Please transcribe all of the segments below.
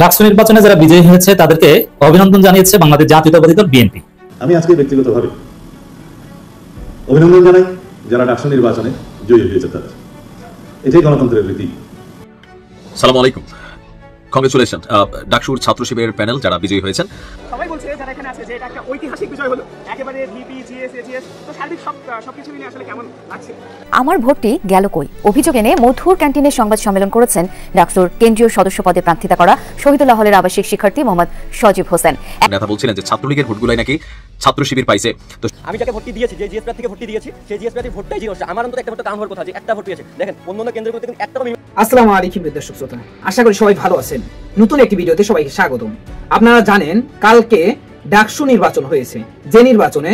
ডাকসু নির্বাচনে যারা বিজয়ী হয়েছে তাদেরকে অভিনন্দন জানিয়েছে বাংলাদেশ জাতীয়তাবাদী দল বিএনপি। আমি আজকে ব্যক্তিগতভাবে অভিনন্দন জানাই যারা ডাকসু নির্বাচনে জয়ী হয়েছে তাদের। এটাই গণতন্ত্রের রীতি। আসসালামু আলাইকুম, কংগ্রেচুলেশন। ডাকসুর ছাত্র শিবিরের প্যানেল যারা বিজয়ী হয়েছেন, সবাই বলছে যারা এখানে আছে যে এটা একটা ঐতিহাসিক বিজয় হলো, একেবারে ভিপি জিএস এজিএস, তো সার্বিক সবকিছু মিলে আসলে কেমন লাগছে? আমার ভোটটি গেল কই অভিযোগ এনে মধুর ক্যান্টিনে সংবাদ সম্মেলন করেছেন ডাকসুর কেন্দ্রীয় সদস্য পদে প্রার্থিতা করা শহীদুল্লাহ হলের আবাসিক শিক্ষার্থী মোহাম্মদ সজীব হোসেন। নেতা বলছিলেন যে ছাত্রলীগের ভোটগুলাই নাকি ছাত্র শিবির পাইছে। তো আমি যাকে ভোটটি দিয়েছি, যে জিএস প্রার্থীকে ভোটটি দিয়েছি, সেই জিএস প্রার্থীর ভোটটাই জিরো। আমার অন্তত একটা ভোট কাম হওয়ার কথা, যে একটা ভোট পেয়েছে। দেখেন অন্যান্য কেন্দ্রের মধ্যে একটা। আসসালামু আলাইকুম দর্শক শ্রোতা, আশা করি সবাই ভালো আছেন। নতুন একটি ভিডিওতে সবাইকে স্বাগতম। আপনারা জানেন কালকে ডাকসু নির্বাচন হয়েছে, যে নির্বাচনে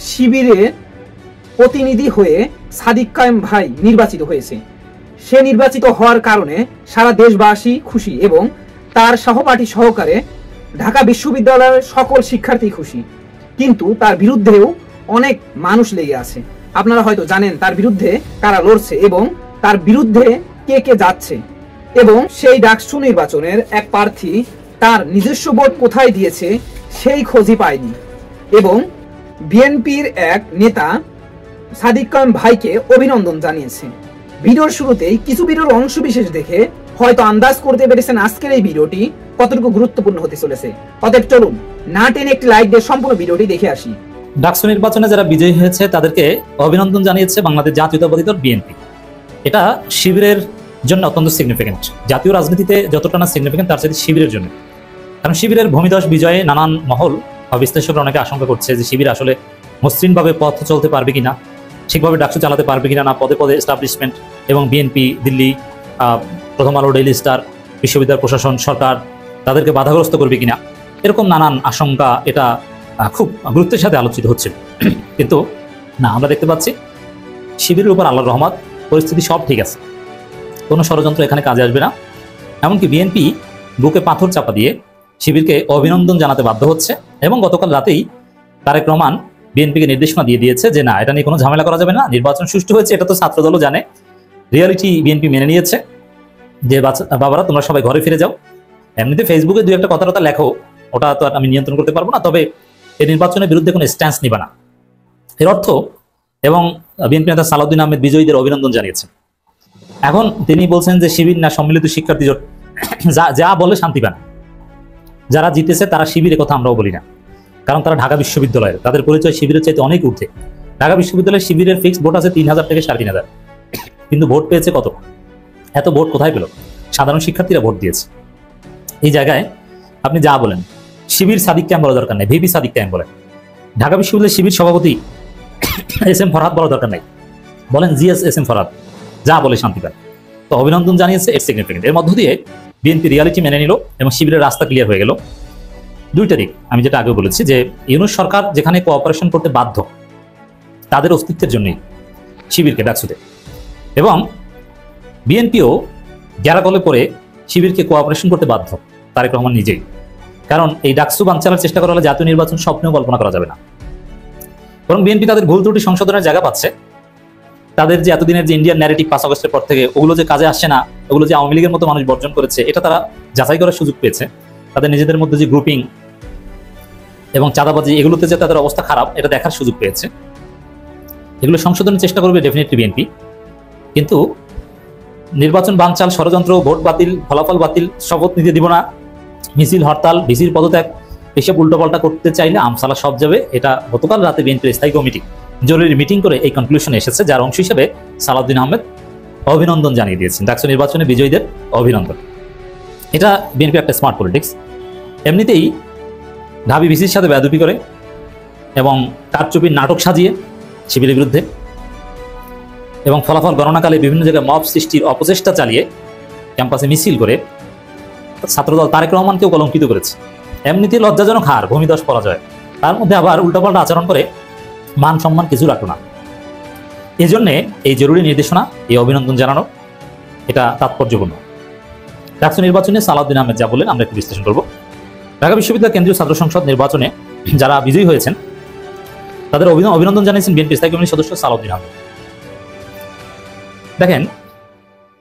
শিবিরের প্রতিনিধি হয়ে সাদিক কায়েম ভাই নির্বাচিত হয়েছে। সে নির্বাচিত হওয়ার কারণে সারা দেশবাসী খুশি এবং তার সহপাঠী সহকারে ঢাকা বিশ্ববিদ্যালয়ের সকল শিক্ষার্থী খুশি। কিন্তু তার বিরুদ্ধেও অনেক মানুষ লেগে আছে। আপনারা হয়তো জানেন তার বিরুদ্ধে কারা লড়ছে এবং তার বিরুদ্ধে কে কে যাচ্ছে। এবং সেই ডাকসু নির্বাচনের এক প্রার্থী তার নিজস্ব ভোট কোথায় দিয়েছে সেই খোঁজই পায়নি। এবং বিএনপির এক নেতা সাদিক কায়েম ভাইকে অভিনন্দন জানিয়েছে। ভিডিওর শুরুতেই কিছু ভিডিওর অংশ বিশেষ দেখে হয়তো আন্দাজ করতে পেরেছেন আজকের এই ভিডিওটি কতটুকু গুরুত্বপূর্ণ হতে চলেছে। অতএব চলুন না টেনে একটি লাইক দিয়ে সম্পূর্ণ ভিডিওটি দেখে আসি। ডাকসু নির্বাচনে যারা বিজয়ী হয়েছে তাদেরকে অভিনন্দন জানিয়েছে বাংলাদেশ জাতীয়তাবাদী দল বিএনপি। এটা শিবিরের জন্য অত্যন্ত সিগনিফিকেন্ট। জাতীয় রাজনীতিতে যতটা না সিগনিফিকেন্ট তার সাথে শিবিরের জন্য। কারণ শিবিরের ভূমিধস বিজয়ে নানান মহল বা বিশ্লেষকরা অনেকে আশঙ্কা করছে যে শিবির আসলে মসৃণভাবে পথ চলতে পারবে কিনা, ঠিকভাবে ডাকসু চালাতে পারবে কিনা, না পদে পদে এস্টাবলিশমেন্ট এবং বিএনপি, দিল্লি, প্রথম আলো, ডেইলি স্টার, বিশ্ববিদ্যালয় প্রশাসন, সরকার তাদেরকে বাধাগ্রস্ত করবে কিনা, এরকম নানান আশঙ্কা এটা খুব গুরুত্বের সাথে আলোচিত হচ্ছে। কিন্তু না, আমরা দেখতে পাচ্ছি শিবিরের উপর আল্লাহর রহমত, পরিস্থিতি সব ঠিক আছে, কোনো ষড়যন্ত্র এখানে কাজে আসবে না। এমনকি বিএনপি বুকে পাথর চাপা দিয়ে শিবিরকে অভিনন্দন জানাতে বাধ্য হচ্ছে এবং গতকাল রাতেই তারেক রহমান বিএনপিকে নির্দেশনা দিয়ে দিয়েছে যে না, এটা নিয়ে কোনো ঝামেলা করা যাবে না, নির্বাচন সুষ্ঠু হয়েছে, এটা তো ছাত্রদলও জানে, রিয়ালিটি বিএনপি মেনে নিয়েছে যে বাবারা তোমরা সবাই ঘরে ফিরে যাও। এমনিতে ফেসবুকে দুই একটা কথা লেখো, ওটা তো আমি নিয়ন্ত্রণ করতে পারবো না, তবে এই নির্বাচনের বিরুদ্ধে কোনো স্ট্যান্স নিবা না, এর অর্থ। এবং বিএনপি নেতা সালাউদ্দিন আহমেদ বিজয়ীদের অভিনন্দন জানিয়েছেন। এখন তিনি বলছেন যে শিবির না সম্মিলিত শিক্ষার্থী জোট, যা বলে শান্তি পান। যারা জিতেছে তারা শিবিরের কথা আমরাও বলি না, কারণ তারা ঢাকা বিশ্ববিদ্যালয়ের, তাদের পরিচয় শিবিরের চাইতে অনেক ঊর্ধ্বে। ঢাকা বিশ্ববিদ্যালয়ের শিবিরের ফিক্সড ভোট আছে 3000 থেকে 3500, কিন্তু ভোট পেয়েছে কত? এত ভোট কোথায় পেল? সাধারণ শিক্ষার্থীরা ভোট দিয়েছে। এই জায়গায় আপনি যা বলেন, শিবির সাদিক কায়েম বলা দরকার নাই, ভিপি সাদিক কায়েম বলেন। ঢাকা বিশ্ববিদ্যালয়ের শিবির সভাপতি এস এম ফরহাদ বলা দরকার নাই, বলেন জিএস এস এম ফরহাদ, যা বলে শান্তি পায়। তো অভিনন্দন জানিয়েছে, এর সিগনিফিকেন্ট। এর মধ্য দিয়ে বিএনপি রিয়ালিটি মেনে নিল এবং শিবিরের রাস্তা ক্লিয়ার হয়ে গেল। দুইটা দিক, আমি যেটা আগে বলেছি যে ইউনূস সরকার যেখানে কোঅপারেশন করতে বাধ্য তাদের অস্তিত্বের জন্যই শিবিরকে ডাকসুতে, এবং বিএনপিও গ্যারাগলে পরে শিবিরকে কোঅপারেশন করতে বাধ্য তারেক রহমান নিজেই। কারণ এই ডাকসু বানচালের চেষ্টা করা হলে জাতীয় নির্বাচন স্বপ্নেও কল্পনা করা যাবে না। বরং বিএনপি তাদের ভুল ত্রুটি সংশোধনের জায়গা পাচ্ছে। তাদের যে এতদিনের যে ইন্ডিয়ান ন্যারেটিভ 5 আগস্টের পর থেকে ওগুলো যে কাজে আসছে না, ওগুলো যে আওয়ামী লীগের মতো মানুষ বর্জন করেছে, এটা তারা যাচাই করার সুযোগ পেয়েছে। তাদের নিজেদের মধ্যে যে গ্রুপিং এবং চাঁদাবাজি, এগুলোতে যে তাদের অবস্থা খারাপ, এটা দেখার সুযোগ পেয়েছে। এগুলো সংশোধনের চেষ্টা করবে ডেফিনেটলি বিএনপি। কিন্তু নির্বাচন বানচাল, ষড়যন্ত্র, ভোট বাতিল, ফলাফল বাতিল, শপথ নিতে দিব না, মিছিল, হরতাল, ভিসির পদত্যাগ, এসব উল্টোপাল্টা করতে চাইলে আমসালা সব যাবে। এটা গতকাল রাতে বিএনপির স্থায়ী কমিটি জরুরি মিটিং করে এই কনক্লুশনে এসেছে, যার অংশ হিসেবে সালাউদ্দিন আহমেদ অভিনন্দন জানিয়ে দিয়েছেন। ডাকসু নির্বাচনে বিজয়ীদের অভিনন্দন। এটা বিএনপি একটা স্মার্ট পলিটিক্স। এমনিতেই ঢাবি ভিসির সাথে বেয়াদবি করে এবং কারচুপির নাটক সাজিয়ে শিবিরের বিরুদ্ধে এবং ফলাফল গণনাকালে বিভিন্ন জায়গায় মব সৃষ্টির অপচেষ্টা চালিয়ে ক্যাম্পাসে মিছিল করে ছাত্রদল তারেক রহমানকেও কলঙ্কিত করেছে। এমনিতে লজ্জাজনক হার, ভূমিধস পরাজয়, তার মধ্যে আবার উল্টাপাল্টা আচরণ করে মান সম্মান কিছু রাখলো না। এজন্যে এই জরুরি নির্দেশনা, এই অভিনন্দন জানানো, এটা তাৎপর্যপূর্ণ। ডাকসু নির্বাচনে সালাউদ্দিন আহমেদ যা বলেন আমরা একটু বিশ্লেষণ করব। ঢাকা বিশ্ববিদ্যালয় কেন্দ্রীয় ছাত্র সংসদ নির্বাচনে যারা বিজয়ী হয়েছেন তাদের অভিনন্দন জানিয়েছেন বিএনপি স্থায়ী কমিটির সদস্য সালাউদ্দিন আহমেদ। দেখেন,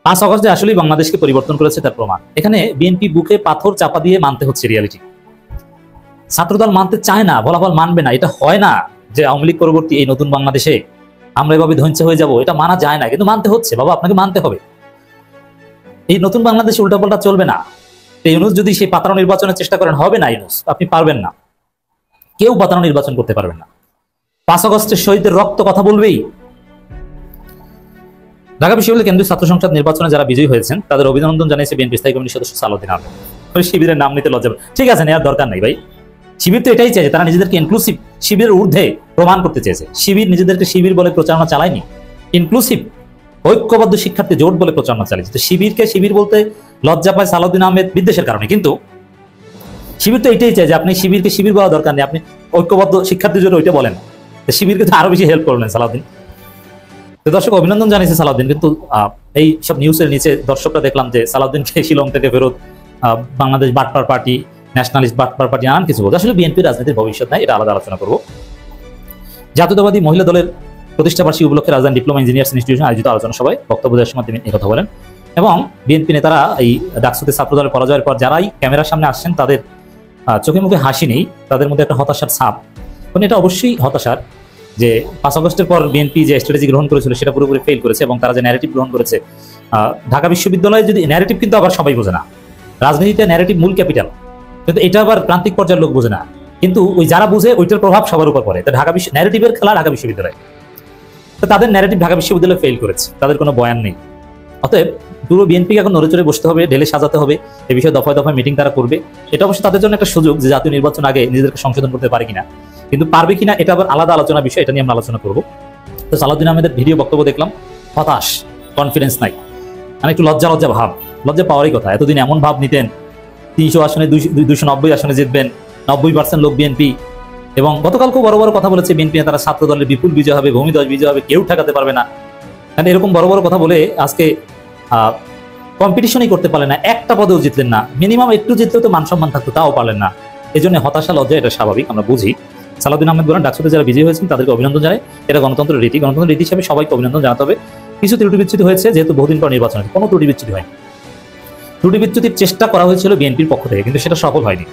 5 আগস্ট যে আসলেই বাংলাদেশকে পরিবর্তন করেছে তার প্রমাণ। এখানে বিএনপি বুকে পাথর চাপা দিয়ে মানতে হচ্ছে রিয়ালিটি। ছাত্রদল মানতে চায় না, বলাফল মানবে না, এটা হয় না যে আওয়ামী লীগ পরবর্তী এই নতুন বাংলাদেশে আমরা এভাবে ধ্বংস হয়ে যাব, এটা মানা যায় না, কিন্তু মানতে হচ্ছে। বাবা, আপনাকে মানতে হবে। এই নতুন বাংলাদেশে উল্টাপাল্টা চলবে না। ইউনূস যদি সেই পাতানো নির্বাচনের চেষ্টা করেন, হবে না। ইউনূস, আপনি পারবেন না, কেউ পাতানো নির্বাচন করতে পারবেন না। 5 আগস্টের শহীদের রক্ত কথা বলবেই। ঢাকা বিশ্ববিদ্যালয় কেন্দ্রীয় ছাত্র সংসদ নির্বাচনে যারা বিজয়ী হয়েছেন তাদের অভিনন্দন জানিয়েছে বিএনপি স্থায়ী কমিটির সদস্য সালাউদ্দিন আহমেদ। শিবিরের নাম নিতে লজ্জা, ঠিক আছে, নেওয়ার দরকার নেই ভাই। শিবির তো এটাই চাইছে, তারা নিজেদেরকে ইনক্লুসিভ, শিবিরের ঊর্ধ্বে প্রমাণ করতে চেয়েছে। শিবির নিজেদেরকে শিবির বলে প্রচারণা চালায়নি, ইনক্লুসিভ ঐক্যবদ্ধ শিক্ষার্থী জোট বলে প্রচারণা চালিয়েছে। তো শিবিরকে শিবির বলতে লজ্জা পায় সালাউদ্দিন আহমেদ বিদ্বেষের কারণে। কিন্তু শিবির তো এটাই চায় যে আপনি শিবিরকে শিবির বলা দরকার নেই, আপনি ঐক্যবদ্ধ শিক্ষার্থী জোট ওইটা বলেন। শিবিরকে তো আরো বেশি হেল্প করলেন সালাউদ্দিন। তো দর্শক অভিনন্দন জানিয়েছে সালাউদ্দিন, কিন্তু এই সব নিউজের নিচে দর্শকরা দেখলাম যে সালাউদ্দিনকে শিলং থেকে ফেরত বাংলাদেশ বাটপার পার্টি, ন্যাশনালিস্ট বাটপার পার্টি, নানান কিছু বলছে। আসলে বিএনপির রাজনীতির ভবিষ্যৎ নাই, এটা আলাদা আলোচনা করবো। জাতীয়তাবাদী মহিলা দলের প্রতিষ্ঠাবার্ষিকী উপলক্ষে রাজধানী ডিপ্লোমা ইঞ্জিনিয়ার্স ইনস্টিটিউশন আয়োজিত আলোচনা সভায় বক্তব্য দেওয়ার সময় তিনি কথা বলেন। এবং বিএনপি নেতারা এই ডাকসুতে ছাত্রদলের পরাজয়ের পর যারাই ক্যামেরার সামনে আসছেন তাদের চোখে মুখে হাসি নেই, তাদের মধ্যে একটা হতাশার ছাপ। কারণ এটা অবশ্যই হতাশার যে 5 আগস্টের পর বিএনপি যে স্ট্র্যাটেজি গ্রহণ করেছিল সেটা পুরোপুরি ফেল করেছে, এবং তারা যে ন্যারেটিভ গ্রহণ করেছে। ঢাকা বিশ্ববিদ্যালয়ে যদি ন্যারেটিভ, কিন্তু আবার সবাই বোঝে না, রাজনীতিতে ন্যারেটিভ মূল ক্যাপিটাল, কিন্তু এটা আবার প্রান্তিক পর্যায়ের লোক বোঝে না। কিন্তু ওই যারা বুঝে ওইটার প্রভাব সবার উপর পড়ে। তো ঢাকা ন্যারেটিভের খেলা ঢাকা বিশ্ববিদ্যালয়, তো তাদের ন্যারেটিভ ঢাকা বিশ্ববিদ্যালয় ফেল করেছে, তাদের কোনো বয়ান নেই। অতএব পুরো বিএনপিকে এখন নড়ে চড়ে বসতে হবে, ঢেলে সাজাতে হবে, এ বিষয়ে দফায় দফায় মিটিং তারা করবে। এটা অবশ্যই তাদের জন্য একটা সুযোগ যে জাতীয় নির্বাচন আগে নিজেদেরকে সংশোধন করতে পারে কিনা, কিন্তু পারবে কিনা এটা আবার আলাদা আলোচনা বিষয়, এটা নিয়ে আমরা আলোচনা করবো। তো সালাউদ্দিন আহমেদের ভিডিও বক্তব্য দেখলাম, হতাশ, কনফিডেন্স নাই, মানে একটু লজ্জা লজ্জা ভাব। লজ্জা পাওয়ারই কথা, এতদিন এমন ভাব নিতেন 300 আসনে 290 আসনে জিতবেন, 90% লোক বিএনপি। এবং গতকালকেও বড় বড় কথা বলেছে বিএনপি নেতারা, ছাত্র দলের বিপুল বিজয় হবে, ভূমিধস বিজয় হবে, কেউ ঠেকাতে পারবে না। মানে এরকম বড় বড় কথা বলে আজকে কম্পিটিশনই করতে পারলেন না, একটা পদেও জিতলেন না। মিনিমাম একটু জিতলেও তো মান সম্মান থাকতো, তাও পারলেন না। এই জন্য হতাশা, লজ্জা, এটা স্বাভাবিক, আমরা বুঝি। সালাউদ্দিন আহমেদ বলেন, ডাকসুতে যারা বিজয়ী হয়েছেন তাদেরকে অভিনন্দন জানাই, এটা গণতন্ত্রের রীতি। গণতন্ত্রের রীতি হিসেবে সবাইকে অভিনন্দন জানাতে হবে। কিছু ত্রুটি বিচ্যুতি হয়েছে, যেহেতু বহুদিন পর নির্বাচন হয়েছে, কোনো ত্রুটি বিচ্যুতি হয়নি। ত্রুটি বিচ্যুতির চেষ্টা করা হয়েছিল বিএনপির পক্ষ থেকে, কিন্তু সেটা সফল হয়নি।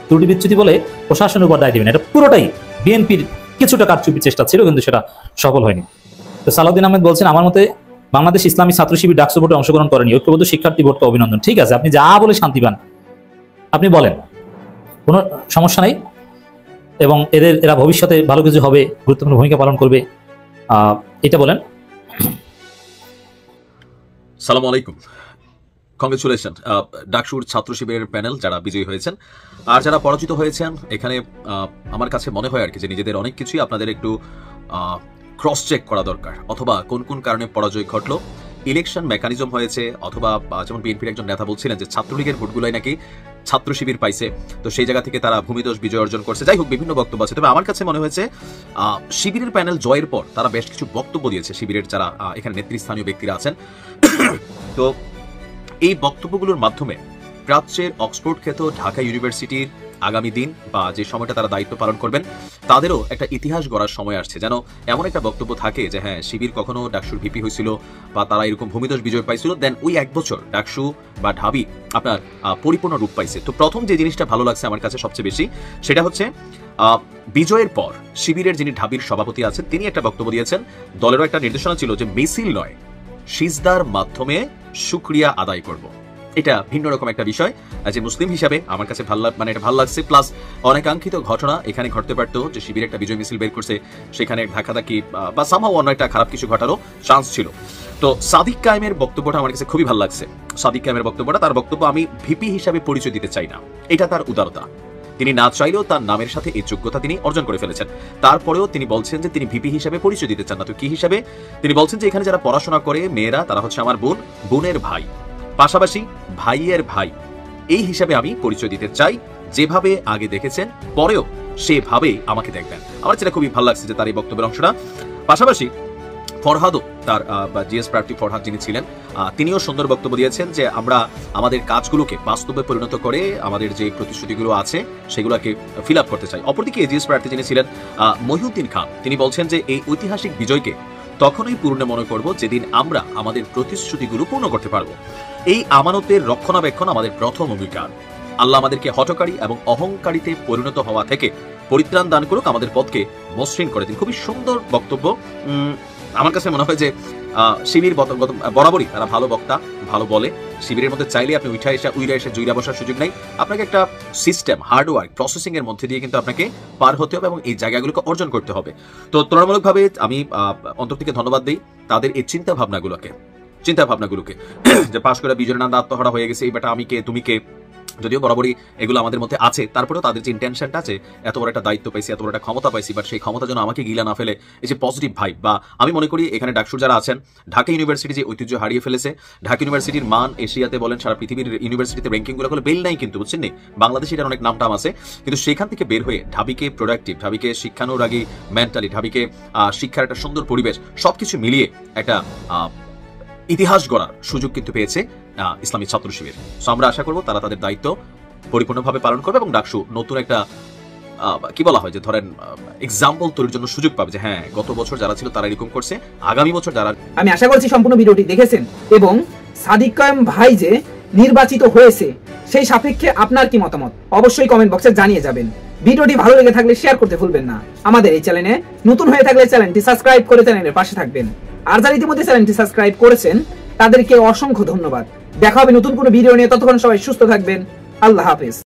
ত্রুটি বিচ্যুতি বলে প্রশাসনের উপর দায় দিবেন, এটা পুরোটাই বিএনপির কিছুটা কারচুপির চেষ্টা ছিল, কিন্তু সেটা সফল হয়নি। তো সালাউদ্দিন আহমেদ বলছেন, আমার মতে বাংলাদেশ ইসলামী ছাত্র শিবির ডাকসু ভোটে অংশগ্রহণ করেনি, ঐক্যবদ্ধ শিক্ষার্থী ভোটকে অভিনন্দন। ঠিক আছে, আপনি যা বলে শান্তি পান, আপনি বলেন, কোনো সমস্যা নাই। এবং এরা ভবিষ্যতে ভালো কিছু হবে, গুরুত্বপূর্ণ ভূমিকা পালন করবে, এটা বলেন। সালাম আলাইকুম, কংগ্রেচুলেশন। ডাকসুর ছাত্র শিবিরের প্যানেল যারা বিজয়ী হয়েছেন আর যারা পরাজিত হয়েছেন, এখানে আমার কাছে মনে হয় আর কি যে নিজেদের অনেক কিছুই আপনাদের একটু ক্রস চেক করা দরকার, অথবা কোন কোন কারণে পরাজয় ঘটলো। ইলেকশন মেকানিজম হয়েছে, অথবা যেমন বিএনপির একজন নেতা বলছিলেন যে ছাত্রলীগের ভোটগুলোই নাকি ছাত্র শিবির পাইছে, তো সেই জায়গা থেকে তারা ভূমিদোষ বিজয় অর্জন করছে। যাই হোক, বিভিন্ন বক্তব্য আছে। তবে আমার কাছে মনে হয়েছে শিবিরের প্যানেল জয়ের পর তারা বেশ কিছু বক্তব্য দিয়েছে, শিবিরের যারা এখানে নেতৃস্থানীয় ব্যক্তিরা আছেন। তো এই বক্তব্যগুলোর মাধ্যমে প্রাচ্যের অক্সফোর্ড খ্যাত ঢাকা ইউনিভার্সিটির আগামী দিন বা যে সময়টা তারা দায়িত্ব পালন করবেন তাদেরও একটা ইতিহাস গড়ার সময় আসছে, যেন এমন একটা বক্তব্য থাকে যে হ্যাঁ, শিবির কখনো ডাকসুর ভিপি হয়েছিল বা তারা এরকম ভূমিদোষ বিজয় পাইছিল, দেন ওই 1 বছর ডাকসু বা ঢাবি আপনার পরিপূর্ণ রূপ পাইছে। তো প্রথম যে জিনিসটা ভালো লাগছে আমার কাছে সবচেয়ে বেশি, সেটা হচ্ছে বিজয়ের পর শিবিরের যিনি ঢাবির সভাপতি আছেন তিনি একটা বক্তব্য দিয়েছেন। দলেরও একটা নির্দেশনা ছিল যে মিছিল নয়, সিজদার মাধ্যমে শুকরিয়া আদায় করব। এটা ভিন্ন রকম একটা বিষয়, যে মুসলিম হিসাবে আমার কাছে এটা ভালো লাগছে। প্লাস অনেকাঙ্ক্ষিত ঘটনা এখানে ঘটতে পারতো, যে শিবির একটা বিজয় মিছিল বের করছে, সেখানে ধাক্কাধাক্কি বা সামহাও অন্য একটা খারাপ কিছু ঘটারও চান্স ছিল। তো সাদিক কায়েমের বক্তব্যটা আমার কাছে খুবই ভালো লাগছে। সাদিক কায়েমের বক্তব্যটা, তার বক্তব্য, আমি ভিপি হিসাবে পরিচয় দিতে চাই না, এটা তার উদারতা। তিনি না চাইলেও তার নামের সাথে এই যোগ্যতা তিনি অর্জন করে ফেলেছেন। তারপরেও তিনি বলছেন যে তিনি ভিপি হিসাবে পরিচয় দিতে চান না। তো কি হিসাবে? তিনি বলছেন যে এখানে যারা পড়াশোনা করে মেয়েরা, তারা হচ্ছে আমার বোন, বোনের ভাই, পাশাপাশি ভাইয়ের ভাই, এই হিসাবে আমি পরিচয় দিতে চাই। যেভাবে আগে দেখেছেন পরেও সেভাবেই আমাকে দেখবেন। আমার যেটা খুবই ভালো লাগছে যে তার এই বক্তব্যের অংশটা। পাশাপাশি ফরহাদও, তার জিএস প্রার্থী ফরহাদ যিনি ছিলেন, তিনিও সুন্দর বক্তব্য দিয়েছেন যে আমরা আমাদের কাজগুলোকে বাস্তবে পরিণত করে আমাদের যে প্রতিশ্রুতিগুলো আছে সেগুলোকে ফিল আপ করতে চাই। অপরদিকে জিএস প্রার্থী যিনি ছিলেন মহিউদ্দিন খান, তিনি বলছেন যে এই ঐতিহাসিক বিজয়কে তখনই পূর্ণ মনে করব যেদিন আমরা আমাদের প্রতিশ্রুতিগুলো পূর্ণ করতে পারবো। এই আমানতের রক্ষণাবেক্ষণ আমাদের প্রথম অঙ্গীকার। আল্লাহ আমাদেরকে হঠকারী এবং অহংকারীতে পরিণত হওয়া থেকে পরিত্রাণ দান করুক, আমাদের পথকে মসৃণ করে দিন। খুবই সুন্দর বক্তব্য। আমার কাছে মনে হয় যে শিবির বরাবরই তারা ভালো বক্তা, ভালো বলে। শিবিরের মধ্যে চাইলে আপনি উইরা এসে জুইরা বসার সুযোগ নাই। আপনাকে একটা সিস্টেম, হার্ডওয়ার্ক, প্রসেসিং এর মধ্যে দিয়ে কিন্তু আপনাকে পার হতে হবে এবং এই জায়গাগুলোকে অর্জন করতে হবে। তো তুলনামূলকভাবে আমি অন্তর থেকে ধন্যবাদ দিই তাদের এই চিন্তা ভাবনাগুলোকে যে পাশ করে বিজয়ের নাম আত্মহারা হয়ে গেছে, এই বেটা আমি কে তুমি কে। যদিও বরাবরই এগুলো আমাদের মধ্যে আছে, তারপরেও তাদের যে ইন্টেনশনটা আছে, এত বড় একটা দায়িত্ব পাইছি, এত বড় একটা ক্ষমতা পাইছি, বাট সেই ক্ষমতা যেন আমাকে গিলা না ফেলে। এই যে পজিটিভ ভাইব, বা আমি মনে করি এখানে ডাকসুর যারা আছেন, ঢাকা ইউনিভার্সিটি যে ঐতিহ্য হারিয়ে ফেলেছে, ঢাকা ইউনিভার্সিটির মান এশিয়াতে বলেন সারা পৃথিবীর ইউনিভার্সিটিতে র্যাঙ্কিং গুলো বেল নাই কিন্তু, বুঝছেন নি, বাংলাদেশে এটার অনেক নামটাম আছে, কিন্তু সেখান থেকে বের হয়ে ঢাবিকে প্রোডাক্টিভ, ঢাবিকে শিক্ষানুরাগী মেন্টালি, ঢাবিকে শিক্ষার একটা সুন্দর পরিবেশ, সবকিছু মিলিয়ে একটা ইতিহাস গড়ার সুযোগ কিন্তু পেয়েছে ইসলামী ছাত্র শিবির। সো আমরা আশা করবো তারা তাদের দায়িত্ব পরিপূর্ণভাবে পালন করবে এবং ডাকসু নতুন একটা কি বলা হয় যে ধরেন এক্সাম্পল তৈরির জন্য সুযোগ পাবে, যে হ্যাঁ গত বছর যারা ছিল তারা এরকম করছে, আগামী বছর যারা। আমি আশা করছি সম্পূর্ণ ভিডিওটি দেখেছেন এবং সাদিক কায়েম ভাই যে নির্বাচিত হয়েছে সেই সাপেক্ষে আপনার কি মতামত অবশ্যই কমেন্ট বক্সে জানিয়ে যাবেন। ভিডিওটি ভালো লেগে থাকলে শেয়ার করতে ভুলবেন না। আমাদের এই চ্যানেলে নতুন হয়ে থাকলে চ্যানেলটি সাবস্ক্রাইব করে চ্যানেলের পাশে থাকবেন। আর যারা ইতিমধ্যে চ্যানেলটি সাবস্ক্রাইব করেছেন তাদেরকে অসংখ্য ধন্যবাদ। দেখা হবে নতুন কোনো ভিডিও নিয়ে, ততক্ষণ সবাই সুস্থ থাকবেন। আল্লাহ হাফেজ।